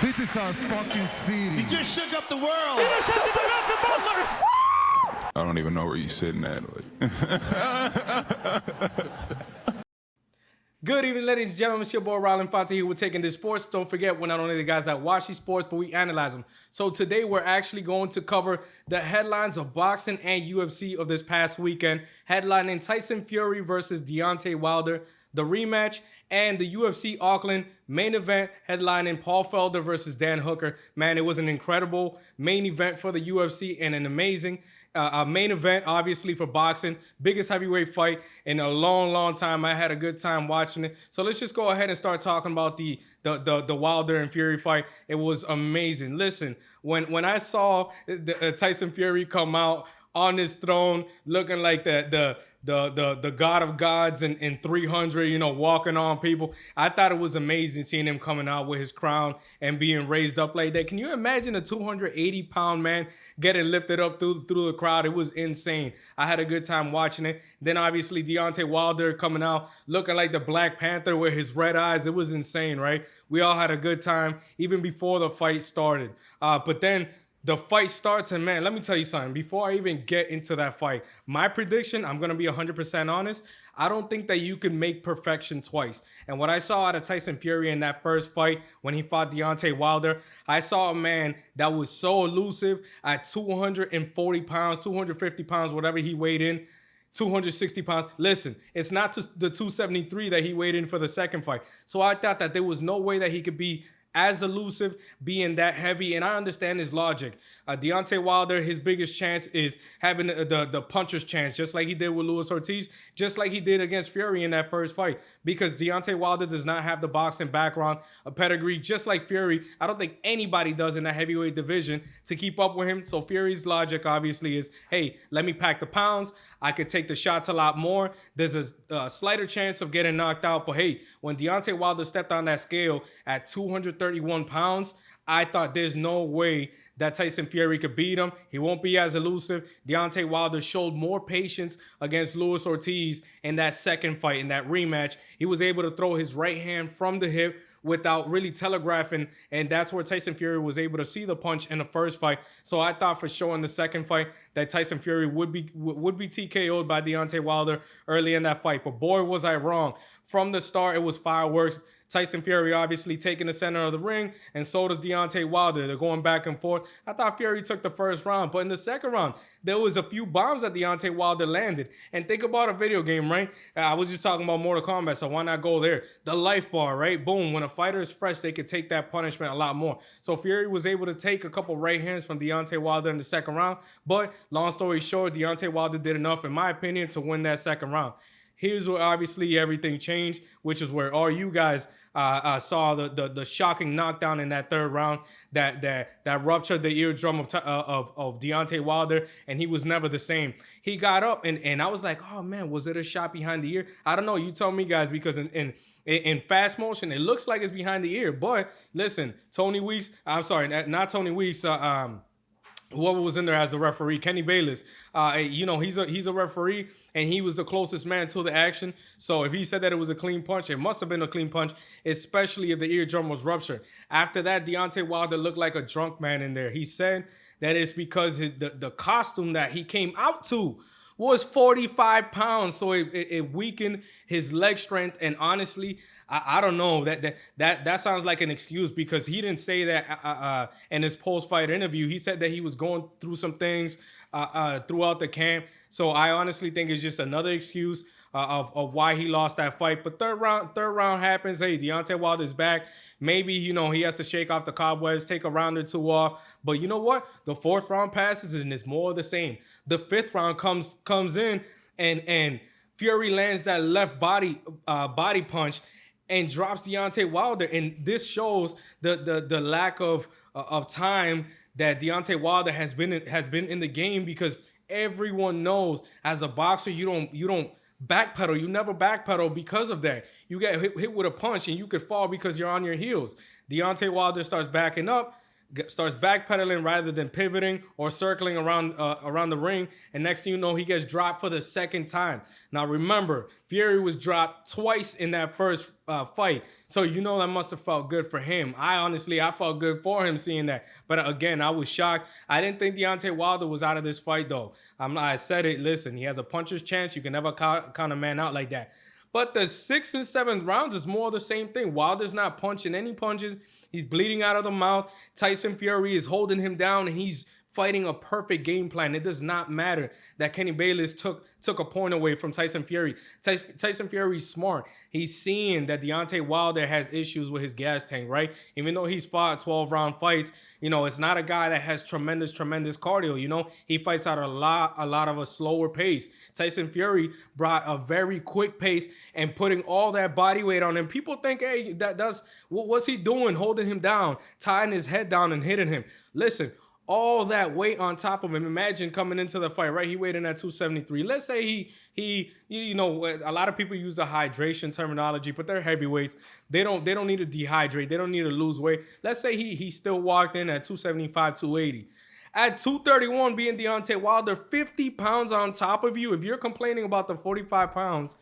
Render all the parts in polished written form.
This is our fucking city. He just shook up the world. I don't even know where you're sitting at. Good evening, ladies and gentlemen. It's your boy Raul Infante here with Taking This Sports. Don't forget, we're not only the guys that watch these sports, but we analyze them. So today we're actually going to cover the headlines of boxing and UFC of this past weekend. Headlining Tyson Fury versus Deontay Wilder, the rematch, and the UFC Auckland main event headlining Paul Felder versus Dan Hooker. Man, it was an incredible main event for the UFC and an amazing main event, obviously, for boxing. Biggest heavyweight fight in a long time. I had a good time watching it. So let's just go ahead and start talking about the Wilder and Fury fight. It was amazing. Listen, when I saw Tyson Fury come out on his throne looking like the god of gods and 300, you know, walking on people, I thought it was amazing seeing him coming out with his crown and being raised up like that. Can you imagine a 280-pound man getting lifted up through the crowd? It was insane. I had a good time watching it. Then obviously Deontay Wilder coming out looking like the Black Panther with his red eyes. It was insane, right? We all had a good time even before the fight started. But then the fight starts, and man, let me tell you something. Before I even get into that fight, my prediction, I'm going to be 100% honest, I don't think that you can make perfection twice. And what I saw out of Tyson Fury in that first fight when he fought Deontay Wilder, I saw a man that was so elusive at 240 pounds, 250 pounds, whatever he weighed in, 260 pounds. Listen, it's not the 273 that he weighed in for the second fight. So I thought that there was no way that he could be as elusive, being that heavy, and I understand his logic. Deontay Wilder, his biggest chance is having the puncher's chance, just like he did with Luis Ortiz, just like he did against Fury in that first fight, because Deontay Wilder does not have the boxing background, a pedigree, just like Fury. I don't think anybody does in that heavyweight division to keep up with him. So Fury's logic obviously is, hey, let me pack the pounds. I could take the shots a lot more. There's a slighter chance of getting knocked out. But hey, when Deontay Wilder stepped on that scale at 231 pounds, I thought there's no way that Tyson Fury could beat him. He won't be as elusive. Deontay Wilder showed more patience against Luis Ortiz in that second fight, in that rematch. He was able to throw his right hand from the hip without really telegraphing, and that's where Tyson Fury was able to see the punch in the first fight. So I thought for sure in the second fight that Tyson Fury would be TKO'd by Deontay Wilder early in that fight. But boy, was I wrong. From the start, it was fireworks. Tyson Fury obviously taking the center of the ring, and so does Deontay Wilder. They're going back and forth. I thought Fury took the first round, but in the second round, there was a few bombs that Deontay Wilder landed. And think about a video game, right? I was just talking about Mortal Kombat, so why not go there? The life bar, right? Boom. When a fighter is fresh, they could take that punishment a lot more. So Fury was able to take a couple right hands from Deontay Wilder in the second round, but long story short, Deontay Wilder did enough, in my opinion, to win that second round. Here's where obviously everything changed, which is where all you guys saw the shocking knockdown in that third round that ruptured the eardrum of Deontay Wilder, and he was never the same. He got up, and I was like, oh man, was it a shot behind the ear? I don't know. You tell me, guys, because in fast motion, it looks like it's behind the ear. But listen, Tony Weeks, I'm sorry, not Tony Weeks, whoever was in there as the referee, Kenny Bayless, you know, he's a referee, and he was the closest man to the action. So if he said that it was a clean punch, it must have been a clean punch, especially if the eardrum was ruptured. After that, Deontay Wilder looked like a drunk man in there. He said that it's because the costume that he came out to was 45 pounds, so it weakened his leg strength. And honestly, I don't know, that sounds like an excuse, because he didn't say that in his post-fight interview. He said that he was going through some things throughout the camp. So I honestly think it's just another excuse of why he lost that fight. But third round happens. Hey, Deontay Wilder's back. Maybe, you know, he has to shake off the cobwebs, take a round or two off. But you know what? The fourth round passes, and it's more of the same. The fifth round comes in, and Fury lands that left body punch and drops Deontay Wilder. And this shows the lack of time that Deontay Wilder has been in the game, because everyone knows as a boxer you don't backpedal. You never backpedal because of that. You get hit with a punch and you could fall because you're on your heels. Deontay Wilder starts backing up. starts backpedaling rather than pivoting or circling around the ring, and next thing you know, he gets dropped for the second time. Now remember, Fury was dropped twice in that first fight, so you know that must have felt good for him. I felt good for him seeing that, but again, I was shocked. I didn't think Deontay Wilder was out of this fight though. I said it. Listen, he has a puncher's chance. You can never count a man out like that. But the 6th and 7th rounds is more of the same thing. Wilder's not punching any punches. He's bleeding out of the mouth. Tyson Fury is holding him down, and he's fighting a perfect game plan. It does not matter that Kenny Bayless took a point away from Tyson Fury. Tyson Fury's smart. He's seeing that Deontay Wilder has issues with his gas tank, right? Even though he's fought 12-round fights, you know, it's not a guy that has tremendous cardio, you know? He fights at a lot of a slower pace. Tyson Fury brought a very quick pace and putting all that body weight on him. People think, hey, what's he doing? Holding him down, tying his head down and hitting him. Listen, all that weight on top of him. Imagine coming into the fight, right? He weighed in at 273. Let's say he you know, a lot of people use the hydration terminology, but they're heavyweights. They don't need to dehydrate. They don't need to lose weight. Let's say he still walked in at 275, 280. At 231, being Deontay Wilder, 50 pounds on top of you. If you're complaining about the 45 pounds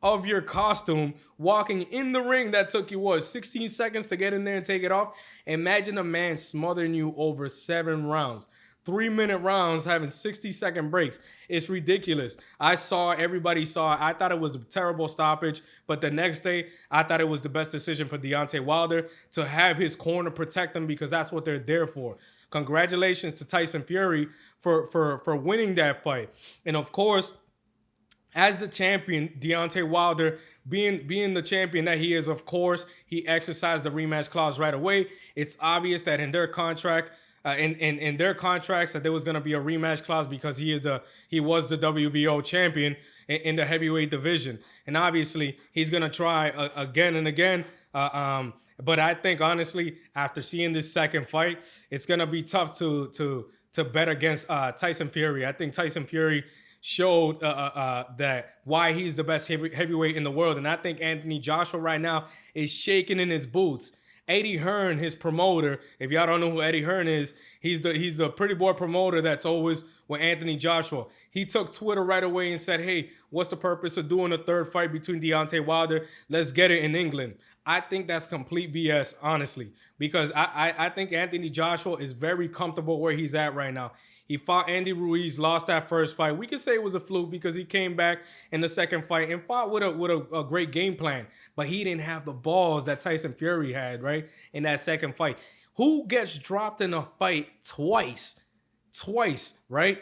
of your costume walking in the ring that took you, 16 seconds to get in there and take it off? Imagine a man smothering you over 7 rounds. 3-minute rounds having 60-second breaks. It's ridiculous. Everybody saw it. I thought it was a terrible stoppage, but the next day, I thought it was the best decision for Deontay Wilder to have his corner protect him, because that's what they're there for. Congratulations to Tyson Fury for winning that fight. And of course, as the champion, Deontay Wilder, being the champion that he is, of course, he exercised the rematch clause right away. It's obvious that in their contract, in their contracts, that there was going to be a rematch clause, because he was the WBO champion in the heavyweight division, and obviously he's going to try again and again. But I think, honestly, after seeing this second fight, it's going to be tough to bet against Tyson Fury. I think Tyson Fury showed that why he's the best heavyweight in the world. And I think Anthony Joshua right now is shaking in his boots. Eddie Hearn, his promoter, if y'all don't know who Eddie Hearn is, he's the pretty boy promoter that's always with Anthony Joshua. He took Twitter right away and said, hey, what's the purpose of doing a third fight between Deontay Wilder? Let's get it in England. I think that's complete BS, honestly, because I think Anthony Joshua is very comfortable where he's at right now. He fought Andy Ruiz, lost that first fight. We could say it was a fluke because he came back in the second fight and fought with a great game plan. But he didn't have the balls that Tyson Fury had, right, in that second fight. Who gets dropped in a fight twice, right?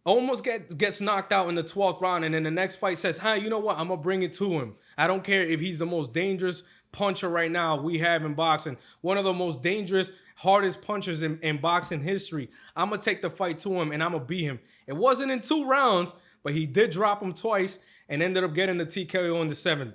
Almost gets knocked out in the 12th round, and then the next fight says, you know what? I'm going to bring it to him. I don't care if he's the most dangerous puncher right now we have in boxing. One of the most dangerous, hardest punchers in boxing history. I'm going to take the fight to him, and I'm going to beat him. It wasn't in 2 rounds, but he did drop him twice and ended up getting the TKO in the 7th.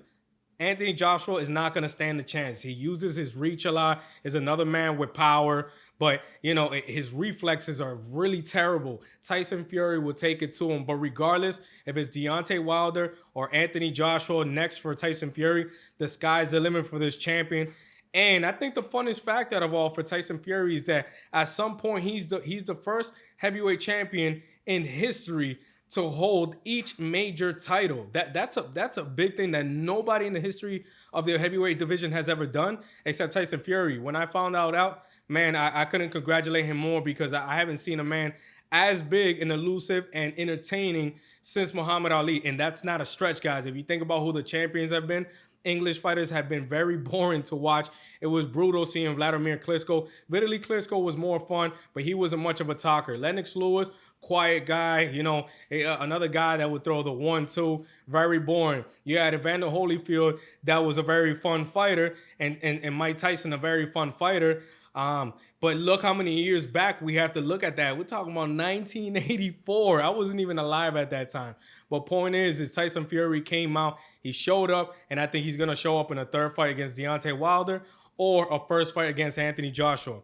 Anthony Joshua is not going to stand the chance. He uses his reach a lot. Is another man with power, but, you know, his reflexes are really terrible. Tyson Fury will take it to him. But regardless, if it's Deontay Wilder or Anthony Joshua next for Tyson Fury, the sky's the limit for this champion. And I think the funnest fact out of all for Tyson Fury is that at some point he's the first heavyweight champion in history to hold each major title. That's a big thing that nobody in the history of the heavyweight division has ever done except Tyson Fury. When I found out, man, I couldn't congratulate him more, because I haven't seen a man as big and elusive and entertaining since Muhammad Ali. And that's not a stretch, guys. If you think about who the champions have been, English fighters have been very boring to watch. It was brutal seeing Vladimir Klitschko. Vitaly Klitschko was more fun, but he wasn't much of a talker. Lennox Lewis, quiet guy, you know, another guy that would throw the 1-2, very boring. You had Evander Holyfield, that was a very fun fighter, and Mike Tyson, a very fun fighter. But look how many years back we have to look at that. We're talking about 1984. I wasn't even alive at that time. But point is Tyson Fury came out, he showed up, and I think he's going to show up in a third fight against Deontay Wilder or a first fight against Anthony Joshua.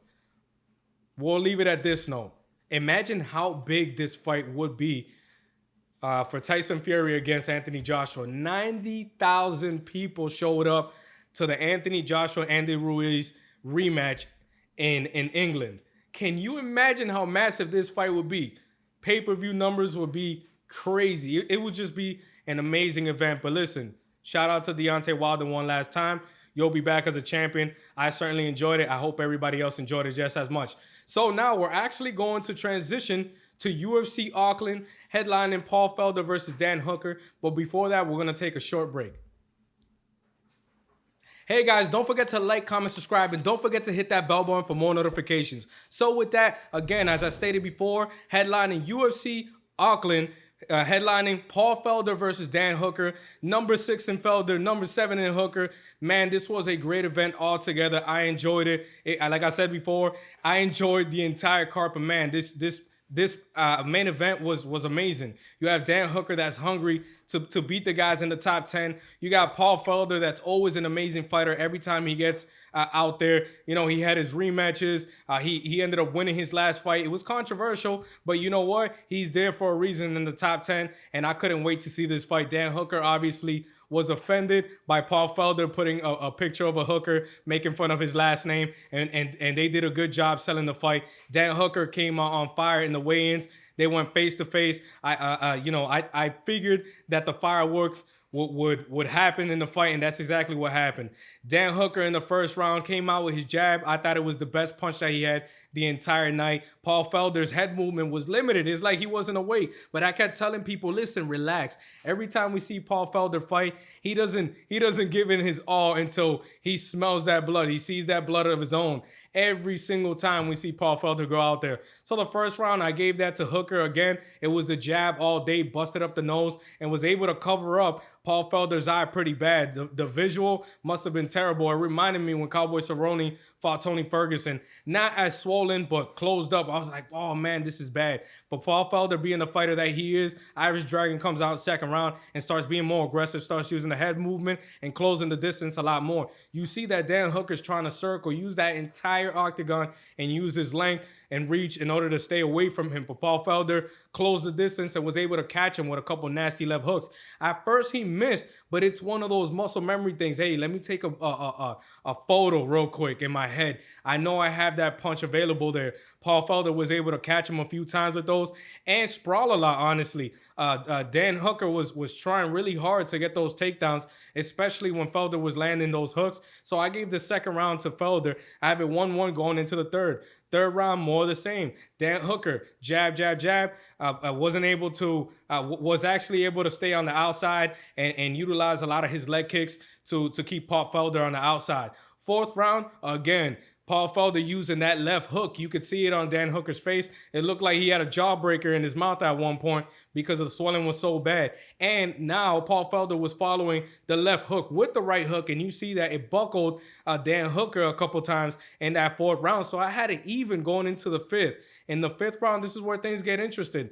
We'll leave it at this note. Imagine how big this fight would be for Tyson Fury against Anthony Joshua. 90,000 people showed up to the Anthony Joshua-Andy Ruiz rematch in England. Can you imagine how massive this fight would be? Pay-per-view numbers would be crazy. It would just be an amazing event. But listen, shout out to Deontay Wilder one last time. You'll be back as a champion. I certainly enjoyed it. I hope everybody else enjoyed it just as much. So now we're actually going to transition to UFC Auckland, headlining Paul Felder versus Dan Hooker. But before that, we're going to take a short break. Hey guys, don't forget to like, comment, subscribe, and don't forget to hit that bell button for more notifications. So with that, again, as I stated before, headlining UFC Auckland, headlining Paul Felder versus Dan Hooker, number 6 in Felder, number 7 in Hooker. Man, this was a great event altogether. I enjoyed it. Like I said before, I enjoyed the entire card, but man, this main event was amazing. You have Dan Hooker that's hungry to beat the guys in the top 10. You got Paul Felder that's always an amazing fighter every time he gets out there. You know, he had his rematches. He ended up winning his last fight. It was controversial, but you know what? He's there for a reason in the top 10, and I couldn't wait to see this fight. Dan Hooker obviously was offended by Paul Felder putting a picture of a hooker, making fun of his last name, and they did a good job selling the fight. Dan Hooker came out on fire in the weigh-ins. They went face to face. I figured that the fireworks would happen in the fight, and that's exactly what happened. Dan Hooker in the first round came out with his jab. I thought it was the best punch that he had the entire night. Paul Felder's head movement was limited. It's like he wasn't awake. But I kept telling people, listen, relax. Every time we see Paul Felder fight, he doesn't give in his all until he smells that blood. He sees that blood of his own. Every single time we see Paul Felder go out there. So the first round, I gave that to Hooker again. It was the jab all day, busted up the nose, and was able to cover up Paul Felder's eye pretty bad. The visual must have been terrible. It reminded me when Cowboy Cerrone fought Tony Ferguson. Not as swollen, but closed up. I was like, oh man, this is bad. But Paul Felder, being the fighter that he is, Irish Dragon comes out second round and starts being more aggressive, starts using the head movement and closing the distance a lot more. You see that Dan Hooker's trying to circle, use that entire octagon and use his length and reach in order to stay away from him. But Paul Felder closed the distance and was able to catch him with a couple nasty left hooks. At first he missed, but it's one of those muscle memory things. Hey, let me take a photo real quick in my head. I know I have that punch available there. Paul Felder was able to catch him a few times with those and sprawl a lot, honestly. Dan Hooker was trying really hard to get those takedowns, especially when Felder was landing those hooks. So I gave the second round to Felder. I have it 1-1 going into the third. Third round, more of the same. Dan Hooker, jab, jab, jab. Was actually able to stay on the outside and utilize a lot of his leg kicks to keep Paul Felder on the outside. Fourth round, again, Paul Felder using that left hook. You could see it on Dan Hooker's face. It looked like he had a jawbreaker in his mouth at one point because the swelling was so bad. And now Paul Felder was following the left hook with the right hook, and you see that it buckled Dan Hooker a couple times in that fourth round. So I had it even going into the fifth. In the fifth round, this is where things get interesting.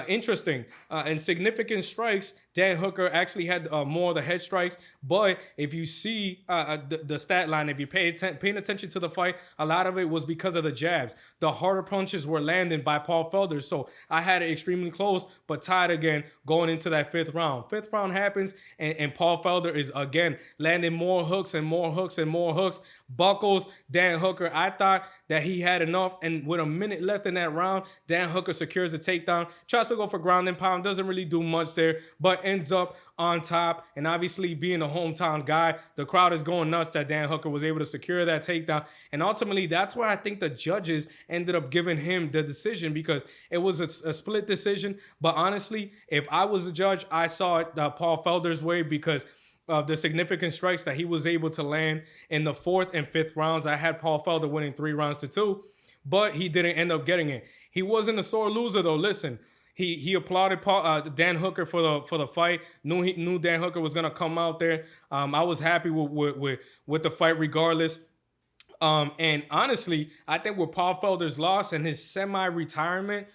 In significant strikes, Dan Hooker actually had more of the head strikes. But if you see the stat line, if you paying attention to the fight, a lot of it was because of the jabs. The harder punches were landing by Paul Felder. So I had it extremely close, but tied again going into that fifth round. Fifth round happens, and Paul Felder is again landing more hooks and more hooks and more hooks. Buckles Dan Hooker. I thought that he had enough, and with a minute left in that round, Dan Hooker secures the takedown, tries to go for ground and pound, doesn't really do much there, but ends up on top. And obviously being a hometown guy, the crowd is going nuts that Dan Hooker was able to secure that takedown. And ultimately, that's where I think the judges ended up giving him the decision, because it was a split decision. But honestly, if I was a judge, I saw it Paul Felder's way because of the significant strikes that he was able to land in the fourth and fifth rounds. I had Paul Felder winning 3-2, but he didn't end up getting it. He wasn't a sore loser though. Listen, he applauded Dan Hooker for the fight. Knew Dan Hooker was gonna come out there. I was happy with the fight regardless. And honestly, I think with Paul Felder's loss and his semi-retirement,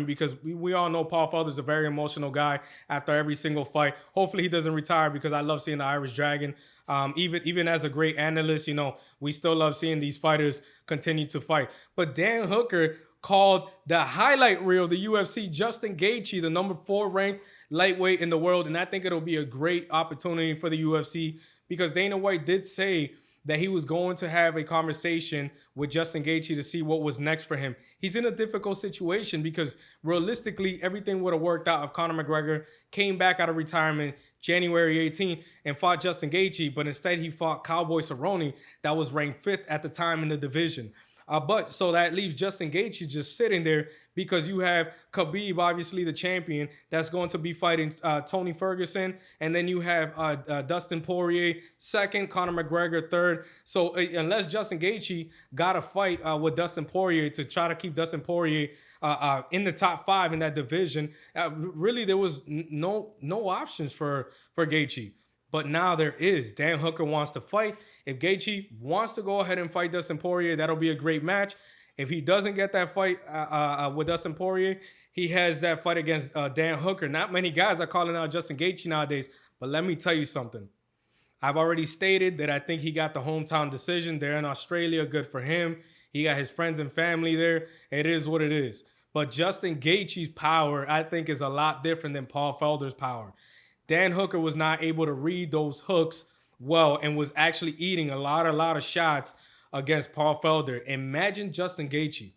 because we all know Paul Felder's a very emotional guy after every single fight. Hopefully he doesn't retire, because I love seeing the Irish Dragon. Even as a great analyst, we still love seeing these fighters continue to fight. But Dan Hooker called the highlight reel of the UFC Justin Gaethje, the number 4 ranked lightweight in the world. And I think it'll be a great opportunity for the UFC, because Dana White did say that he was going to have a conversation with Justin Gaethje to see what was next for him. He's in a difficult situation because realistically, everything would have worked out if Conor McGregor came back out of retirement January 18 and fought Justin Gaethje, but instead he fought Cowboy Cerrone that was ranked 5th at the time in the division. But so that leaves Justin Gaethje just sitting there because you have Khabib, obviously the champion, that's going to be fighting Tony Ferguson. And then you have Dustin Poirier second, Conor McGregor third. So unless Justin Gaethje got a fight with Dustin Poirier to try to keep Dustin Poirier in the top 5 in that division, really there was no options for Gaethje. But now there is. Dan Hooker wants to fight. If Gaethje wants to go ahead and fight Dustin Poirier, that'll be a great match. If he doesn't get that fight with Dustin Poirier, he has that fight against Dan Hooker. Not many guys are calling out Justin Gaethje nowadays, but let me tell you something. I've already stated that I think he got the hometown decision there in Australia. Good for him. He got his friends and family there. It is what it is. But Justin Gaethje's power, I think, is a lot different than Paul Felder's power. Dan Hooker was not able to read those hooks well and was actually eating a lot of shots against Paul Felder. Imagine Justin Gaethje.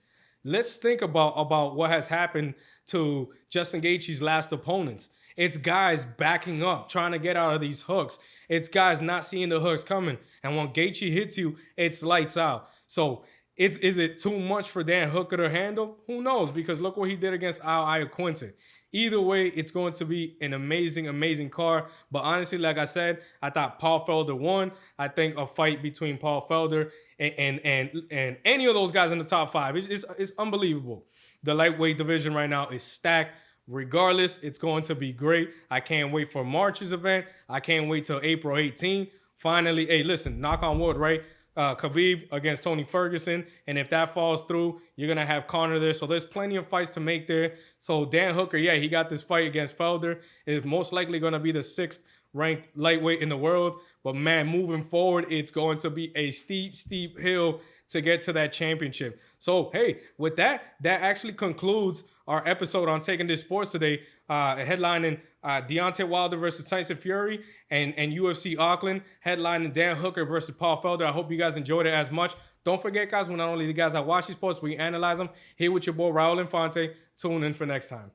Let's think about what has happened to Justin Gaethje's last opponents. It's guys backing up, trying to get out of these hooks. It's guys not seeing the hooks coming. And when Gaethje hits you, it's lights out. So is it too much for Dan Hooker to handle? Who knows? Because look what he did against Al Iaquinta. Either way, it's going to be an amazing card. But honestly, like I said, I thought Paul Felder won. I think a fight between Paul Felder and any of those guys in the top 5 is unbelievable. The lightweight division right now is stacked. Regardless, it's going to be great. I can't wait for March's event. I can't wait till April 18. Finally, hey, listen, knock on wood, right? Khabib against Tony Ferguson. And if that falls through, you're going to have Conor there. So there's plenty of fights to make there. So Dan Hooker, yeah, he got this fight against Felder. It's most likely going to be the 6th ranked lightweight in the world. But man, moving forward, it's going to be a steep hill to get to that championship. So, hey, with that actually concludes our episode on Taking This Sports today, headlining Deontay Wilder versus Tyson Fury and UFC Auckland, headlining Dan Hooker versus Paul Felder. I hope you guys enjoyed it as much. Don't forget, guys, we're not only the guys that watch these sports, we analyze them. Here with your boy, Raul Infante. Tune in for next time.